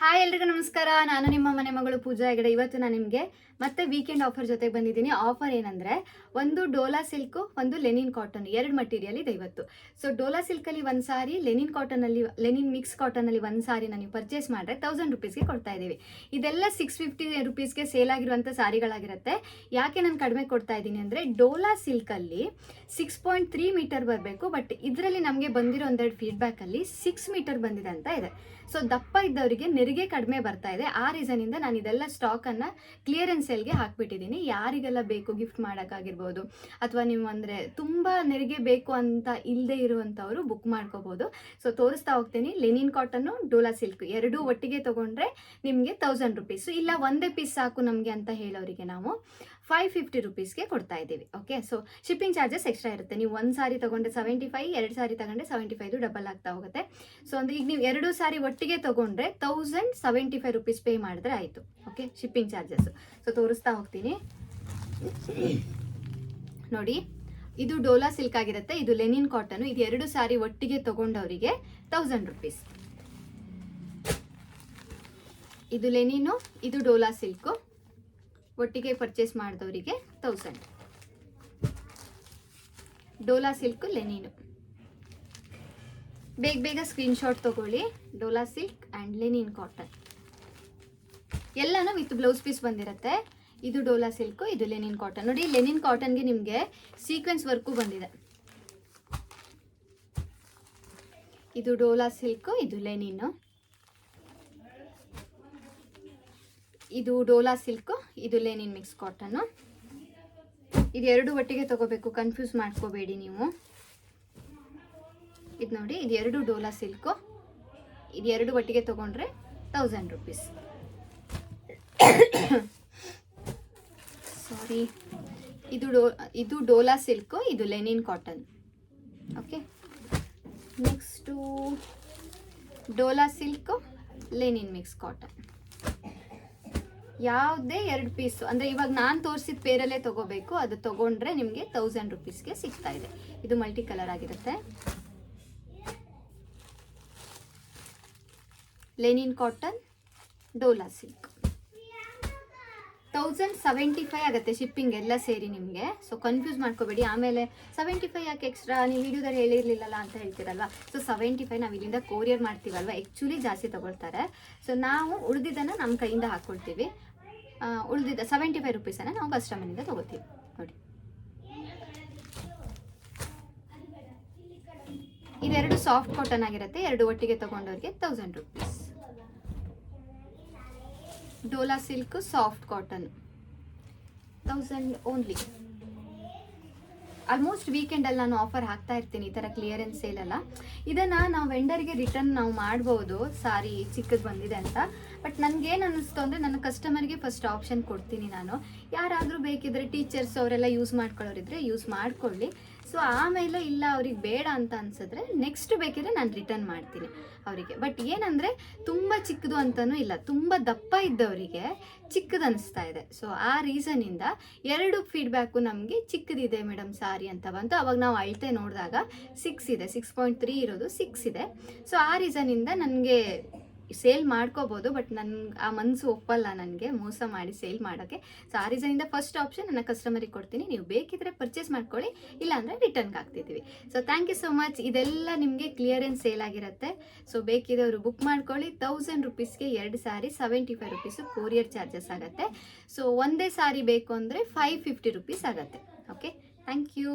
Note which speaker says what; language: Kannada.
Speaker 1: ಹಾಯ್ ಎಲ್ರಿಗೂ ನಮಸ್ಕಾರ. ನಾನು ನಿಮ್ಮ ಮನೆ ಮಗಳು ಪೂಜಾ ಹೆಗಡೆ. ಇವತ್ತು ನಾನು ನಿಮಗೆ ಮತ್ತೆ ವೀಕೆಂಡ್ ಆಫರ್ ಜೊತೆಗೆ ಬಂದಿದ್ದೀನಿ. ಆಫರ್ ಏನಂದರೆ, ಒಂದು ಡೋಲಾ ಸಿಲ್ಕು, ಒಂದು ಲೆನಿನ್ ಕಾಟನ್, ಎರಡು ಮಟೀರಿಯಲ್ ಇದೆ ಇವತ್ತು. ಸೊ ಡೋಲಾ ಸಿಲ್ಕಲ್ಲಿ ಒಂದು ಸಾರಿ, ಲೆನಿನ್ ಮಿಕ್ಸ್ ಕಾಟನಲ್ಲಿ ಒಂದು ಸಾರಿನ ನೀವು ಪರ್ಚೇಸ್ ಮಾಡಿದ್ರೆ 1000 ರುಪೀಸ್ಗೆ ಕೊಡ್ತಾ ಇದ್ದೀವಿ. ಇದೆಲ್ಲ 650 ರುಪೀಸ್ಗೆ ಸೇಲ್ ಆಗಿರುವಂಥ ಸಾರಿಗಳಾಗಿರುತ್ತೆ. ಯಾಕೆ ನಾನು ಕಡಿಮೆ ಕೊಡ್ತಾ ಇದ್ದೀನಿ ಅಂದರೆ, ಡೋಲಾ ಸಿಲ್ಕಲ್ಲಿ 6.3 ಮೀಟರ್ ಬರಬೇಕು, ಬಟ್ ಇದರಲ್ಲಿ ನಮಗೆ ಬಂದಿರೋ ಒಂದೆರಡು ಫೀಡ್ಬ್ಯಾಕಲ್ಲಿ 6 ಮೀಟರ್ ಬಂದಿದೆ ಅಂತ ಇದೆ. ಸೊ ದಪ್ಪ ಇದ್ದವರಿಗೆ ನೆರಿಗೆ ಕಡಿಮೆ ಬರ್ತಾ ಇದೆ. ಆ ರೀಸನಿಂದ ನಾನು ಇದೆಲ್ಲ ಸ್ಟಾಕನ್ನು ಕ್ಲಿಯರೆನ್ಸ್ ಸೇಲ್ಗೆ ಹಾಕ್ಬಿಟ್ಟಿದ್ದೀನಿ. ಯಾರಿಗೆಲ್ಲ ಬೇಕು ಗಿಫ್ಟ್ ಮಾಡೋಕ್ಕಾಗಿರ್ಬೋದು, ಅಥವಾ ನೀವು ಅಂದರೆ ತುಂಬ ನೆರಿಗೆ ಬೇಕು ಅಂತ ಇಲ್ಲದೆ ಇರುವಂಥವರು ಬುಕ್ ಮಾಡ್ಕೋಬೋದು. ಸೊ ತೋರಿಸ್ತಾ ಹೋಗ್ತೀನಿ. ಲೆನಿನ್ ಕಾಟನ್ನು, ಡೋಲಾ ಸಿಲ್ಕ್ ಎರಡೂ ಒಟ್ಟಿಗೆ ತೊಗೊಂಡ್ರೆ ನಿಮಗೆ 1000 ರುಪೀಸು. ಇಲ್ಲ ಒಂದೇ ಪೀಸ್ ಸಾಕು ನಮಗೆ ಅಂತ ಹೇಳೋರಿಗೆ ನಾವು 550 ರುಪೀಸ್ಗೆ ಕೊಡ್ತಾ ಇದ್ದೀವಿ. Okay, so shipping charges extra ಇರುತ್ತೆ. ನೀವು ಒಂದು ಸಾರಿ ತೊಗೊಂಡ್ರೆ 75, ಎರಡು ಸಾರಿ ತಗೊಂಡ್ರೆ 75 ಡಬಲ್ ಆಗ್ತಾ ಹೋಗುತ್ತೆ. ಸೊ ಅಂದರೆ ಈಗ ನೀವು ಎರಡು ಸಾರಿ ಒಟ್ಟಿಗೆ ತೊಗೊಂಡ್ರೆ 1075 ರುಪೀಸ್ ಪೇ ಮಾಡಿದ್ರೆ ಆಯಿತು. Okay, shipping charges. ಸೊ ತೋರಿಸ್ತಾ ಹೋಗ್ತೀನಿ ನೋಡಿ. ಇದು ಡೋಲಾ ಸಿಲ್ಕ್ ಆಗಿರುತ್ತೆ, ಇದು ಲೆನಿನ್ ಕಾಟನ್. ಇದು ಎರಡು ಸಾರಿ ಒಟ್ಟಿಗೆ ತೊಗೊಂಡವರಿಗೆ 1000 ರುಪೀಸ್. ಇದು ಲೆನಿನು, ಇದು ಡೋಲಾ ಸಿಲ್ಕು, ಒಟ್ಟಿಗೆ ಪರ್ಚೇಸ್ ಮಾಡಿದವರಿಗೆ 1000. ಡೋಲಾ ಸಿಲ್ಕು, ಲೆನಿನು. ಬೇಗ ಸ್ಕ್ರೀನ್ಶಾಟ್ ತಗೊಳ್ಳಿ. Dhola silk and Lenin cotton ಎಲ್ಲನೂ ವಿತ್ ಬ್ಲೌಸ್ ಪೀಸ್ ಬಂದಿರುತ್ತೆ. ಇದು ಡೋಲಾ ಸಿಲ್ಕು, ಇದು ಲೆನಿನ್ ಕಾಟನ್. ನೋಡಿ, ಲೆನಿನ್ ಕಾಟನ್ಗೆ ನಿಮಗೆ ಸೀಕ್ವೆನ್ಸ್ ವರ್ಕು ಬಂದಿದೆ. ಇದು ಡೋಲಾ ಸಿಲ್ಕು, ಇದು ಲೆನಿನ್ನು. ಇದು ಡೋಲಾ ಸಿಲ್ಕು, ಇದು ಲೆನಿನ್ ಮಿಕ್ಸ್ ಕಾಟನ್ನು. ಇದು ಎರಡು ಒಟ್ಟಿಗೆ ತಗೋಬೇಕು, ಕನ್ಫ್ಯೂಸ್ ಮಾಡ್ಕೋಬೇಡಿ ನೀವು. ಇದು ನೋಡಿ, ಇದು ಎರಡು ಡೋಲಾ ಸಿಲ್ಕು, ಇದು ಎರಡು ಒಟ್ಟಿಗೆ ತಗೊಂಡ್ರೆ 1000 ರುಪೀಸ್. ಸಾರಿ, ಇದು ಡೋಲಾ ಸಿಲ್ಕು, ಇದು Lenin cotton. Okay, next Dhola silk, Lenin mix cotton. ಯಾವುದೇ ಎರಡು ಪೀಸು ಅಂದರೆ ಇವಾಗ ನಾನು ತೋರಿಸಿದ ಪೇರಲ್ಲೇ ತೊಗೋಬೇಕು. ಅದು ತೊಗೊಂಡ್ರೆ ನಿಮಗೆ 1000 ರುಪೀಸ್ಗೆ ಸಿಗ್ತಾ ಇದೆ. ಇದು ಮಲ್ಟಿ ಕಲರ್ ಆಗಿರುತ್ತೆ. ಲೆನಿನ್ ಕಾಟನ್, ಡೋಲಾ ಸಿಲ್ಕ್ 1075 ಆಗುತ್ತೆ ಶಿಪ್ಪಿಂಗ್ ಎಲ್ಲ ಸೇರಿ ನಿಮಗೆ. ಸೊ ಕನ್ಫ್ಯೂಸ್ ಮಾಡ್ಕೋಬೇಡಿ. ಆಮೇಲೆ 75 ಯಾಕೆ ಎಕ್ಸ್ಟ್ರಾ, ನೀವು ವಿಡಿಯೋದಲ್ಲಿ ಹೇಳಿರಲಿಲ್ಲಲ್ಲ ಅಂತ ಹೇಳ್ತೀರಲ್ವ. ಸೊ 75 ನಾವು ಇಲ್ಲಿಂದ ಕೊರಿಯರ್ ಮಾಡ್ತೀವಲ್ವ, ಆ್ಯಕ್ಚುಲಿ ಜಾಸ್ತಿ ತೊಗೊಳ್ತಾರೆ. ಸೊ ನಾವು ಉಳಿದಿದ್ದನ್ನು ನಮ್ಮ ಕೈಯಿಂದ ಹಾಕ್ಕೊಳ್ತೀವಿ. ಉಳಿದಿದ್ದ 75 ರುಪೀಸನ್ನು ನಾವು ಕಸ್ಟಮರಿಂದ ತೊಗೋತೀವಿ. ನೋಡಿ, ಇದೆರಡು ಸಾಫ್ಟ್ ಕಾಟನ್ ಆಗಿರುತ್ತೆ. ಎರಡು ಒಟ್ಟಿಗೆ ತೊಗೊಂಡವ್ರಿಗೆ 1000 rupees. Dola silk soft cotton 1000 only. Almost ವೀಕೆಂಡಲ್ಲಿ ನಾನು ಆಫರ್ ಹಾಕ್ತಾ ಇರ್ತೀನಿ, ಈ ಥರ ಕ್ಲಿಯರೆನ್ಸ್ ಸೇಲೆಲ್ಲ. ಇದನ್ನು ನಾವು ವೆಂಡರ್ಗೆ ರಿಟರ್ನ್ ನಾವು ಮಾಡ್ಬೋದು, ಸಾರಿ ಚಿಕ್ಕದು ಬಂದಿದೆ ಅಂತ. ಬಟ್ ನನಗೇನು ಅನ್ನಿಸ್ತು ಅಂದರೆ, ನನ್ನ ಕಸ್ಟಮರ್ಗೆ ಫಸ್ಟ್ ಆಪ್ಷನ್ ಕೊಡ್ತೀನಿ ನಾನು. ಯಾರಾದರೂ ಬೇಕಿದ್ರೆ ಟೀಚರ್ಸ್ ಅವರೆಲ್ಲ ಯೂಸ್ ಮಾಡ್ಕೊಳ್ಳೋರಿದ್ರೆ ಯೂಸ್ ಮಾಡ್ಕೊಳ್ಳಿ. ಸೊ ಆಮೇಲೆ ಇಲ್ಲ ಅವ್ರಿಗೆ ಬೇಡ ಅಂತ ಅನ್ಸಿದ್ರೆ ನೆಕ್ಸ್ಟ್ ಬೇಕಿದ್ರೆ ನಾನು ರಿಟರ್ನ್ ಮಾಡ್ತೀನಿ ಅವರಿಗೆ. ಬಟ್ ಏನಂದರೆ ತುಂಬ ಚಿಕ್ಕದು ಅಂತಲೂ ಇಲ್ಲ, ತುಂಬ ದಪ್ಪ ಇದ್ದವರಿಗೆ ಚಿಕ್ಕದು ಅನಿಸ್ತಾ ಇದೆ. ಸೊ ಆ ರೀಸನಿಂದ ಎರಡು ಫೀಡ್ಬ್ಯಾಕು ನಮಗೆ ಚಿಕ್ಕದಿದೆ ಮೇಡಮ್ ಸಾರಿ ಅಂತ ಬಂತು. ಅವಾಗ ನಾವು ಅಳತೆ ನೋಡಿದಾಗ 6 ಇದೆ, 6.3 ಇರೋದು 6 ಇದೆ. ಸೊ ಆ ರೀಸನಿಂದ ನನಗೆ ಸೇಲ್ ಮಾಡ್ಕೋಬೋದು, ಬಟ್ ನನ್ಗೆ ಆ ಮನಸ್ಸು ಒಪ್ಪಲ್ಲ ನನಗೆ ಮೋಸ ಮಾಡಿ ಸೇಲ್ ಮಾಡೋಕ್ಕೆ. ಸೊ ಆ ರೀಸನಿಂದ ಫಸ್ಟ್ ಆಪ್ಷನ್ ನನ್ನ ಕಸ್ಟಮರಿಗೆ ಕೊಡ್ತೀನಿ. ನೀವು ಬೇಕಿದ್ರೆ ಪರ್ಚೇಸ್ ಮಾಡ್ಕೊಳ್ಳಿ, ಇಲ್ಲಾಂದರೆ ರಿಟರ್ನ್ಗೆ ಹಾಕ್ತಿದ್ದೀವಿ. So thank you so much. ಇದೆಲ್ಲ ನಿಮಗೆ ಕ್ಲಿಯರೆನ್ಸ್ ಸೇಲ್ ಆಗಿರುತ್ತೆ. ಸೊ ಬೇಕಿದ್ದವರು ಬುಕ್ ಮಾಡ್ಕೊಳ್ಳಿ. 1000 ರುಪೀಸ್ಗೆ ಎರಡು ಸಾರಿ, 75 ರುಪೀಸು ಕೊರಿಯರ್ ಚಾರ್ಜಸ್ ಆಗುತ್ತೆ. ಸೊ ಒಂದೇ ಸಾರಿ ಬೇಕು ಅಂದರೆ 550 ರುಪೀಸ್ ಆಗುತ್ತೆ. Okay, thank you.